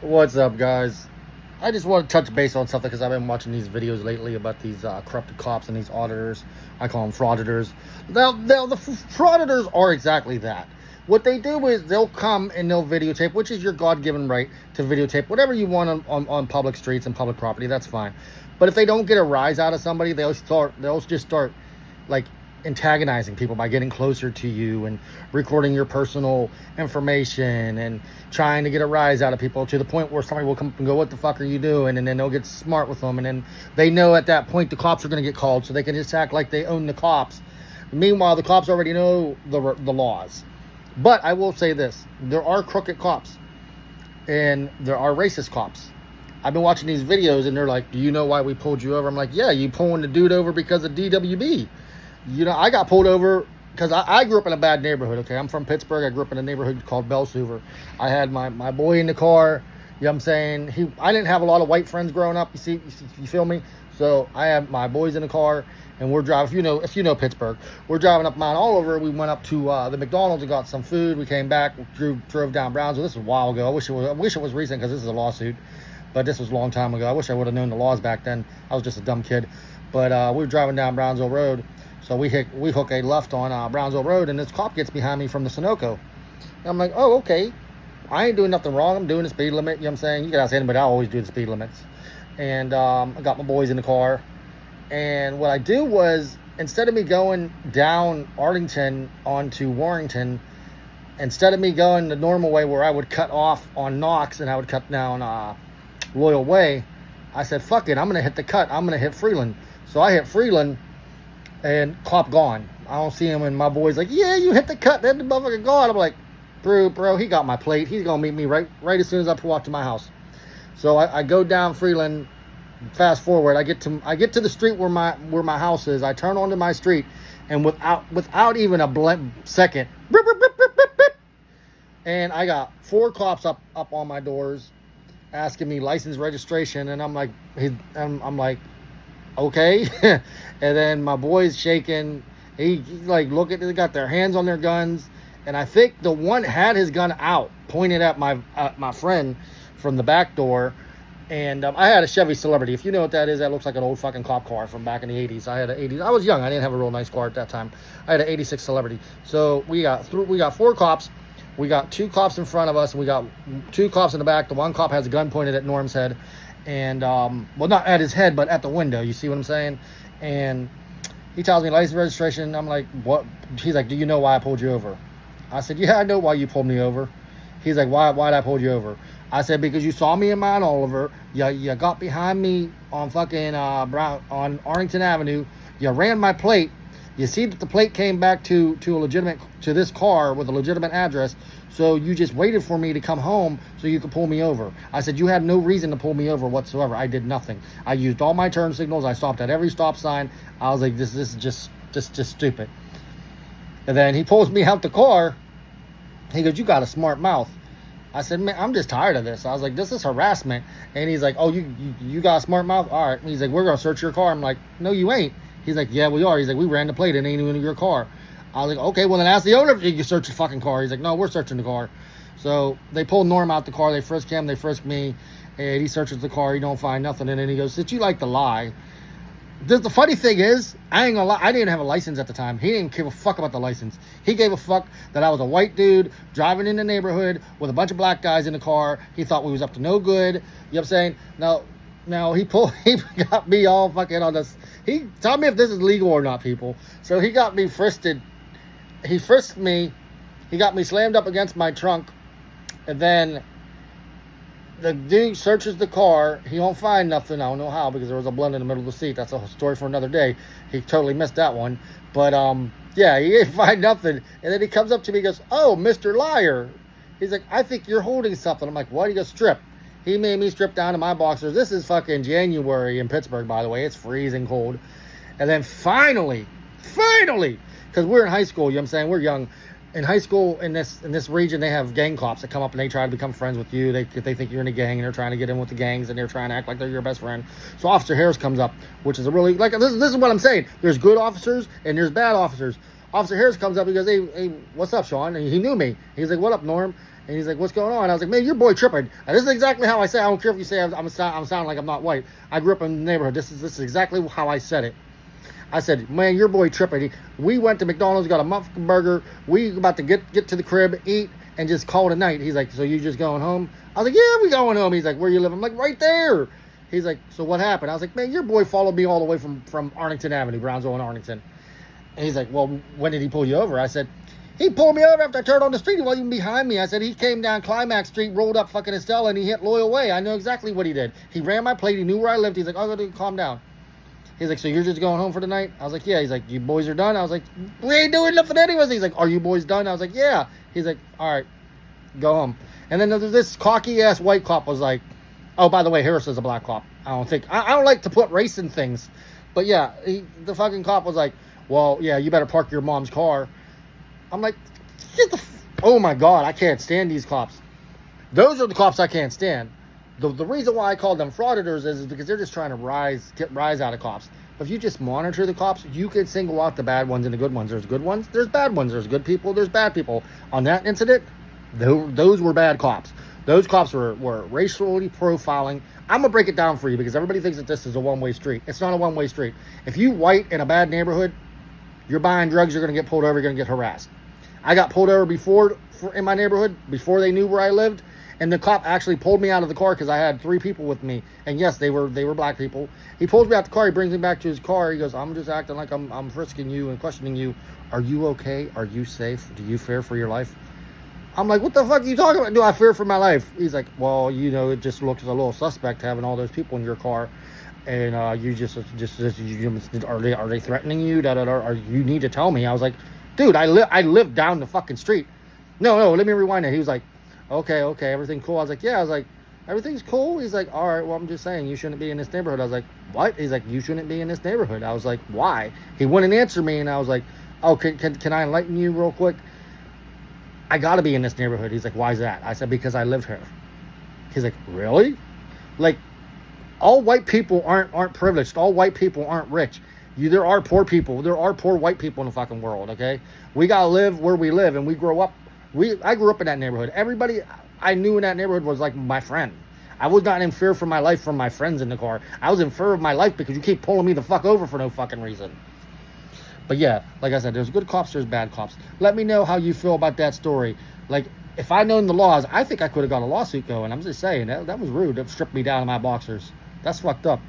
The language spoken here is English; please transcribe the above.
What's up, guys? I just want to touch base on something because I've been watching these videos lately about these corrupted cops and these auditors. I call them frauditors. Now, the frauditors are exactly that. What they do is they'll come and they'll videotape, which is your God-given right to videotape whatever you want on public streets and public property. That's fine. But if they don't get a rise out of somebody, they'll just start like antagonizing people by getting closer to you and recording your personal information and trying to get a rise out of people to the point where somebody will come and go, what the fuck are you doing? And then they'll get smart with them, and then they know at that point the cops are going to get called, so they can just act like they own the cops. Meanwhile, the cops already know the laws. But I will say this: there are crooked cops and there are racist cops. I've been watching these videos and they're like, do you know why we pulled you over? I'm like, yeah, you pulling the dude over because of DWB. You know, I got pulled over because I grew up in a bad neighborhood, okay? I'm from Pittsburgh. I grew up in a neighborhood called Belsuver. I had my boy in the car. You know what I'm saying? I didn't have a lot of white friends growing up, you feel me? So I had my boys in the car, and we're driving, if you know Pittsburgh, we're driving up Mount Oliver. We went up to the McDonald's and got some food. We came back, drove down Brownsville. This was a while ago. I wish it was recent because this is a lawsuit, but this was a long time ago. I wish I would have known the laws back then. I was just a dumb kid. But we were driving down Brownsville Road. So we hook a left on Brownsville Road, and this cop gets behind me from the Sunoco. And I'm like, oh, okay. I ain't doing nothing wrong. I'm doing the speed limit. You know what I'm saying? You can ask anybody. I always do the speed limits. And I got my boys in the car. And what I do was, instead of me going down Arlington onto Warrington, instead of me going the normal way where I would cut off on Knox and I would cut down Loyal Way, I said, fuck it. I'm going to hit the cut. I'm going to hit Freeland. So I hit Freeland. And cop gone. I don't see him, and my boy's like, yeah, you hit the cut, then the motherfucker gone. I'm like, bro, he got my plate. He's gonna meet me right as soon as I pull out to my house. So I go down Freeland, fast forward, I get to the street where my house is. I turn onto my street, and without even a second, beep, beep, beep, beep, beep, beep, and I got 4 cops up on my doors asking me license, registration, and I'm like, I'm like, okay. And then my boy's shaking. He's like, they got their hands on their guns, and I think the one had his gun out, pointed at my friend from the back door. And I had a Chevy Celebrity. If you know what that is, that looks like an old fucking cop car from back in the 80s. I had an 80s. I was young. I didn't have a real nice car at that time. I had an 86 Celebrity. So we got 4 cops. We got 2 cops in front of us, and we got 2 cops in the back. The one cop has a gun pointed at Norm's head. And, well, not at his head, but at the window. You see what I'm saying? And he tells me license, registration. I'm like, what? He's like, do you know why I pulled you over? I said, yeah, I know why you pulled me over. He's like, why'd I pull you over? I said, because you saw me in Mount Oliver. You got behind me on fucking on Arlington Avenue. You ran my plate. You see that the plate came back to this car with a legitimate address. So you just waited for me to come home so you could pull me over. I said, you had no reason to pull me over whatsoever. I did nothing. I used all my turn signals. I stopped at every stop sign. I was like, this is just stupid. And then he pulls me out the car. He goes, you got a smart mouth. I said, man, I'm just tired of this. I was like, this is harassment. And he's like, oh, you got a smart mouth? All right. He's like, we're going to search your car. I'm like, no, you ain't. He's like, yeah, we are. He's like, we ran the plate. It ain't even in your car. I was like, okay, well, then ask the owner if you can search the fucking car. He's like, no, we're searching the car. So they pulled Norm out the car. They frisk him. They frisk me. And he searches the car. He don't find nothing. And then he goes, since you like to lie. The funny thing is, I ain't gonna lie, I didn't have a license at the time. He didn't give a fuck about the license. He gave a fuck that I was a white dude driving in the neighborhood with a bunch of black guys in the car. He thought we was up to no good. You know what I'm saying? Now he got me all fucking on this. He tell me if this is legal or not, people. So he got me frisked. He frisked me. He got me slammed up against my trunk. And then the dude searches the car. He don't find nothing. I don't know how, because there was a blunt in the middle of the seat. That's a story for another day. He totally missed that one. But yeah, he didn't find nothing. And then he comes up to me and goes, oh, Mr. Liar. He's like, I think you're holding something. I'm like, what? He goes, strip. He made me strip down to my boxers. This is fucking January in Pittsburgh, by the way. It's freezing cold. And then finally, because we're in high school, you know what I'm saying? We're young. In high school, in this region, they have gang cops that come up and they try to become friends with you. They think you're in a gang and they're trying to get in with the gangs and they're trying to act like they're your best friend. So Officer Harris comes up, which is a really, like, this is what I'm saying. There's good officers and there's bad officers. Officer Harris comes up, he goes, hey, what's up, Sean? And he knew me. He's like, what up, Norm? And he's like, what's going on? I was like, man, your boy tripping. And this is exactly how I say it. I don't care if you say I'm sounding like I'm not white. I grew up in the neighborhood. This is exactly how I said it. I said, man, your boy tripping. We went to McDonald's, got a muffin burger. We about to get to the crib, eat, and just call it a night. He's like, so you just going home? I was like, yeah, we going home. He's like, where you live? I'm like, right there. He's like, so what happened? I was like, man, your boy followed me all the way from Arlington Avenue, Brownsville and Arlington. And he's like, well, when did he pull you over? I said, he pulled me over after I turned on the street. He wasn't even behind me. I said, he came down Climax Street, rolled up fucking Estella, and he hit Loyal Way. I know exactly what he did. He ran my plate. He knew where I lived. He's like, oh, dude, calm down. He's like, so you're just going home for the night? I was like, yeah. He's like, you boys are done? I was like, we ain't doing nothing anyways. He's like, are you boys done? I was like, yeah. He's like, all right, go home. And then there's this cocky-ass white cop was like, oh, by the way, Harris is a black cop. I don't like to put race in things. But yeah, the fucking cop was like, well, yeah, you better park your mom's car. I'm like, oh my God, I can't stand these cops. Those are the cops I can't stand. The reason why I call them frauditors is because they're just trying to get rise out of cops. But if you just monitor the cops, you can single out the bad ones and the good ones. There's good ones, there's bad ones, there's good people, there's bad people. On that incident, those were bad cops. Those cops were racially profiling. I'm going to break it down for you because everybody thinks that this is a one-way street. It's not a one-way street. If you white in a bad neighborhood, you're buying drugs, you're going to get pulled over, you're going to get harassed. I got pulled over before in my neighborhood, before they knew where I lived, and the cop actually pulled me out of the car because I had 3 people with me. And yes, they were black people. He pulls me out the car, he brings me back to his car, he goes, I'm just acting like I'm frisking you and questioning you. Are you okay? Are you safe? Do you fear for your life? I'm like, what the fuck are you talking about? Do I fear for my life? He's like, well, it just looks a little suspect having all those people in your car. And you are they threatening you? Or you need to tell me. I was like, dude, I live down the fucking street. No, let me rewind it. He was like, okay, everything cool? I was like, yeah. I was like, everything's cool? He's like, all right, well, I'm just saying you shouldn't be in this neighborhood. I was like, what? He's like, you shouldn't be in this neighborhood. I was like, why? He wouldn't answer me, and I was like, oh, can I enlighten you real quick? I gotta be in this neighborhood. He's like, why is that? I said, because I live here. He's like, really? Like, all white people aren't privileged. All white people aren't rich. There are poor people. There are poor white people in the fucking world, okay? We gotta live where we live, and we grow up. I grew up in that neighborhood. Everybody I knew in that neighborhood was like my friend. I was not in fear for my life from my friends in the car. I was in fear of my life because you keep pulling me the fuck over for no fucking reason. But yeah, like I said, there's good cops, there's bad cops. Let me know how you feel about that story. Like, if I'd known the laws, I think I could have got a lawsuit going. I'm just saying, that was rude. That stripped me down in my boxers. That's fucked up.